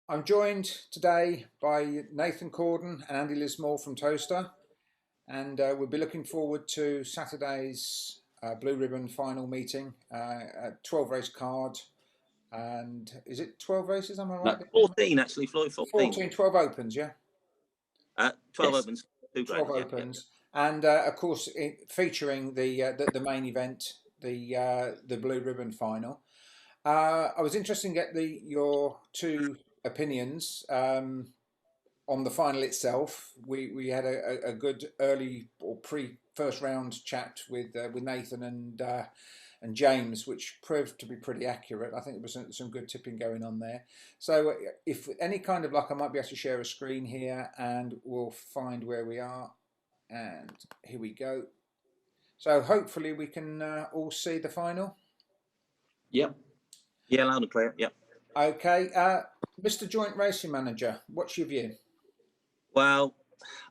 I'm joined today by Nathan Corden and Andy Lismore from Towcester, and we'll be looking forward to Saturday's Blue Ribbon final meeting. A 12 race card, and is it 12 races? Am I No, right? 14 actually, Floyd, 14. 14, 12 opens, yeah? 12 Yes. opens, two 12 graders, yeah. opens, and of course, featuring the main event, the Blue Ribbon final. I was interested to get your two opinions. On the final itself, we had a good early or pre first round chat with Nathan and James, which proved to be pretty accurate. I think there was some good tipping going on there. So if any kind of luck, I might be able to share a screen here, and we'll find where we are. And here we go. So hopefully we can all see the final. Yep. Yeah, loud and clear, yep. Okay, Mr. Joint Racing Manager, what's your view? Well,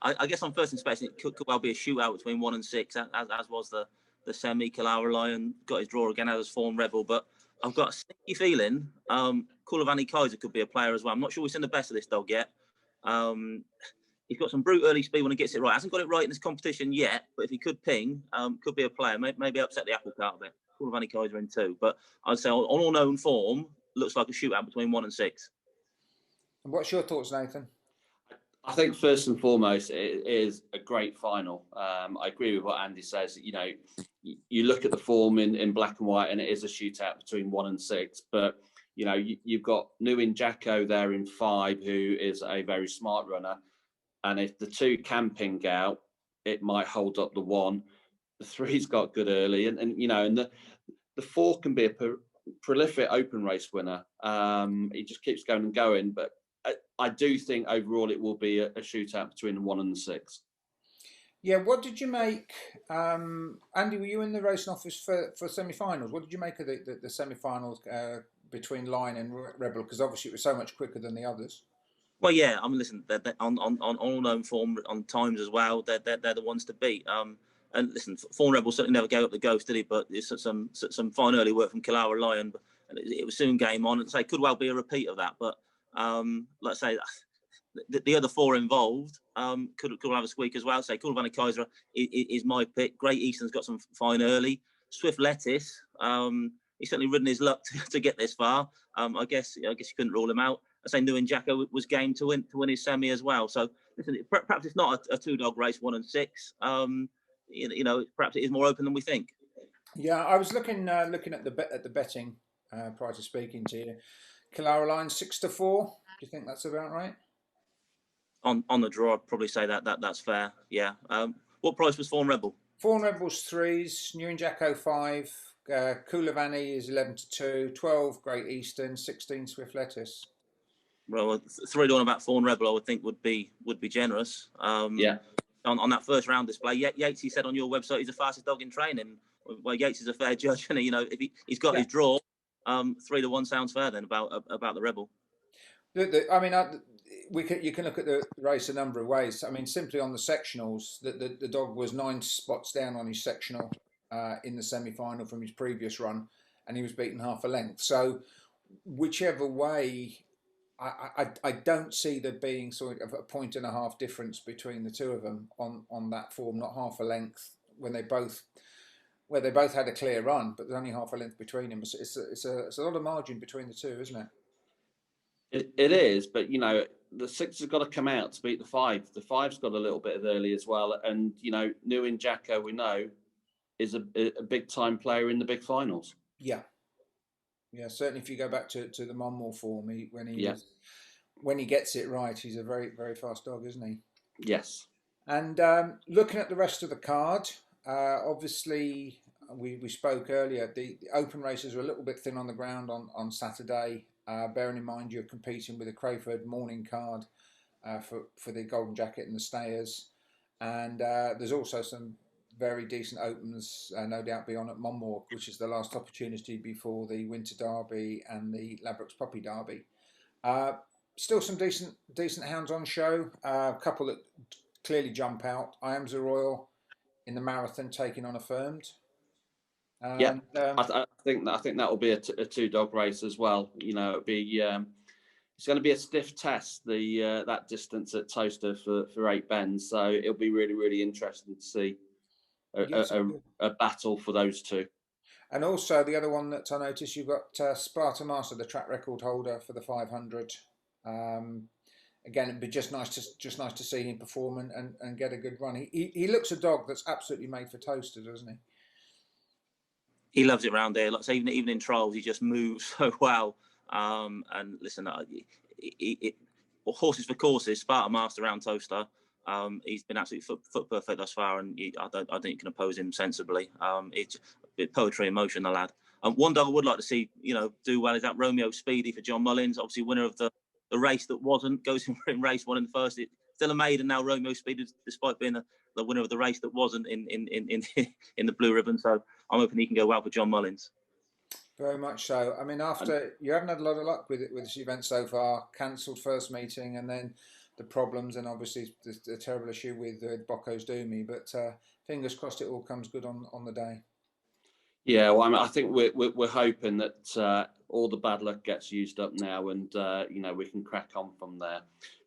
I guess on first inspection, it could well be a shootout between 1 and 6, as was the semi. Kalara Lion got his draw again as Form Rebel, but I've got a sneaky feeling Kulavani Kaiser could be a player as well. I'm not sure we've seen the best of this dog yet. He's got some brute early speed when he gets it right. Hasn't got it right in this competition yet, but if he could ping, could be a player. Maybe upset the apple cart a bit. Kulavani Kaiser in 2, but I'd say on all known form, looks like a shootout between 1 and 6. And what's your thoughts, Nathan? I think first and foremost, it is a great final. I agree with what Andy says. You know, you look at the form in black and white, and it is a shootout between 1 and 6. But you know, you've got Nguyen Jacko there in 5, who is a very smart runner, and if the 2 can ping out, it might hold up the 1. The 3's got good early, and you know, and the 4 can be a prolific open race winner. He just keeps going and going, but I do think overall it will be a shootout between the 1 and the 6. Yeah, what did you make, Andy? Were you in the racing office for semi-finals? What did you make of the semi-finals between Lion and Rebel? Because obviously it was so much quicker than the others. Well, yeah. I mean, listen, they're on all known form on times as well. They're the ones to beat. And listen, Form Rebel certainly never gave up the ghost, did he? But it's some fine early work from Kalara Lion, and it was soon game on. And say could well be a repeat of that. But let's say the other 4 involved could have a squeak as well. Say Kulavani Kaiser is my pick. Great Eastern's got some fine early. Swift Lettuce. He's certainly ridden his luck to get this far. I guess you couldn't rule him out. I say Nguyen Jacko was game to win his semi as well. So listen, perhaps it's not a 2-dog race, 1 and 6. You know, perhaps it is more open than we think. Yeah, I was looking at the betting prior to speaking to you. Kalara Lion 6-4. Do you think that's about right? On the draw, I'd probably say that's fair. Yeah. What price was Form Rebel? Form Rebels 3s, Nguyen Jacko 5, Kulavani is 11-2, 12 Great Eastern, 16 Swift Lettuce. Well, 3 to 1 about Form Rebel, I would think would be generous. Yeah. On that first round display, Yates, he said on your website, he's the fastest dog in training. Well, Yates is a fair judge, and you know if he's got his draw, 3 to 1 sounds fair then about the Rebel. I mean, you can look at the race a number of ways. I mean, simply on the sectionals, the dog was 9 spots down on his sectional in the semi-final from his previous run, and he was beaten half a length. So, whichever way, I don't see there being sort of a 1.5 difference between the two of them on that form, not half a length when they both had a clear run, but there's only half a length between them. It's a lot of margin between the two, isn't it? It is, but you know, the 6 has got to come out to beat the 5. The 5's got a little bit of early as well, and you know, Nguyen Jacko, we know, is a big time player in the big finals. Yeah, certainly. If you go back to the Monmore form, when he gets it right, he's a very, very fast dog, isn't he? Yes. And looking at the rest of the card, obviously we spoke earlier. The open races were a little bit thin on the ground on Saturday. Bearing in mind you're competing with a Crayford morning card for the Golden Jacket and the Stayers, and there's also some very decent opens, no doubt, be on at Monmore, which is the last opportunity before the Winter Derby and the Ladbrokes Poppy Derby. Still some decent hounds on show. A couple that clearly jump out. I Am the Royal in the marathon taking on Affirmed. I think that will be a 2-dog race as well. You know, it'll be it's going to be a stiff test, that distance at Towcester for 8 bends. So it'll be really, really interesting to see Yes, a battle for those two. and also the other one that I noticed, you've got Spartacus Master, the track record holder for the 500. Again, it'd be just nice to see him perform and get a good run. He looks a dog that's absolutely made for Towcester, doesn't he? He loves it around there. Like I say, even in trials, he just moves so well. And listen, horses for courses, Sparta Master around Towcester. He's been absolutely foot perfect thus far, and I think you can oppose him sensibly. It's poetry in motion, the lad. One dog I would like to see, do well is that Romeo Speedy for John Mullins, obviously winner of the race that wasn't, goes in race one in the first. It's still a maiden now, Romeo Speedy, despite being the winner of the race that wasn't in the Blue Ribbon. So I'm hoping he can go well for John Mullins. Very much so. I mean, after you haven't had a lot of luck with this event so far, cancelled first meeting and then the problems, and obviously the terrible issue with Bocco's Doomy. But fingers crossed it all comes good on the day. Yeah, well, I think we're hoping that all the bad luck gets used up now, and we can crack on from there.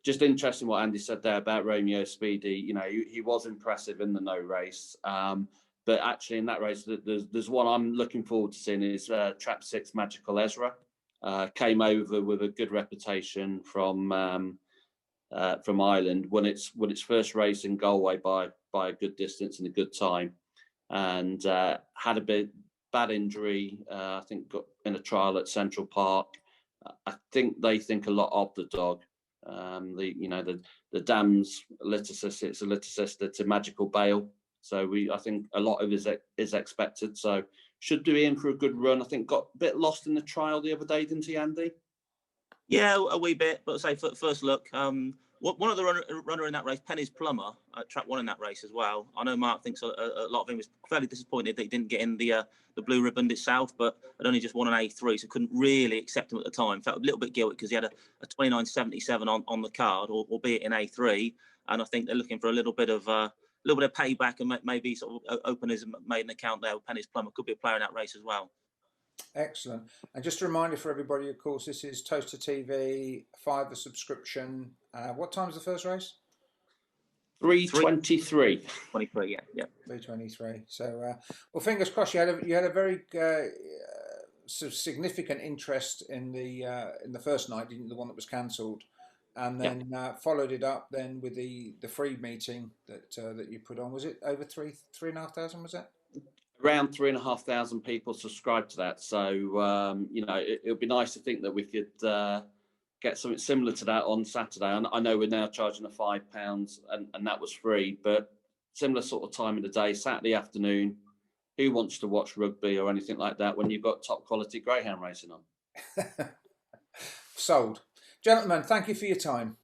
Just interesting what Andy said there about Romeo Speedy. He was impressive in the no race, but actually in that race, there's one I'm looking forward to seeing is Trap 6 Magical Ezra. Came over with a good reputation from Ireland. Won its first race in Galway by a good distance and a good time, and had a bad injury. I think got in a trial at Central Park. I think they think a lot of the dog. The dam's liticist. It's a liticist. It's a magical bail. So I think a lot of it is expected. So should be in for a good run. I think got a bit lost in the trial the other day, didn't he, Andy? Yeah, a wee bit. But say first look. One of the runner in that race, Penny's Plumber, Trap 1 in that race as well. I know Mark thinks a lot of him was fairly disappointed that he didn't get in the Blue Riband itself, but had only just won an A3, so couldn't really accept him at the time. Felt a little bit guilty because he had a 29.77 on the card, albeit in A3, and I think they're looking for a little bit of payback and maybe sort of open his maiden account there with Penny's Plumber. Could be a player in that race as well. Excellent. And just a reminder for everybody, of course, this is Towcester TV, $5 the subscription. What time's the first race? 3:23. 23, yeah. 3:23. So, well, fingers crossed. You had a very sort of significant interest in the first night, didn't you? The one that was cancelled, and then followed it up then with the free meeting that you put on. Was it over 3,500? Was that? Around 3,500 people subscribed to that. So, it would be nice to think that we could get something similar to that on Saturday. I know we're now charging the £5 and that was free, but similar sort of time of the day, Saturday afternoon. Who wants to watch rugby or anything like that when you've got top quality greyhound racing on? Sold. Gentlemen, thank you for your time.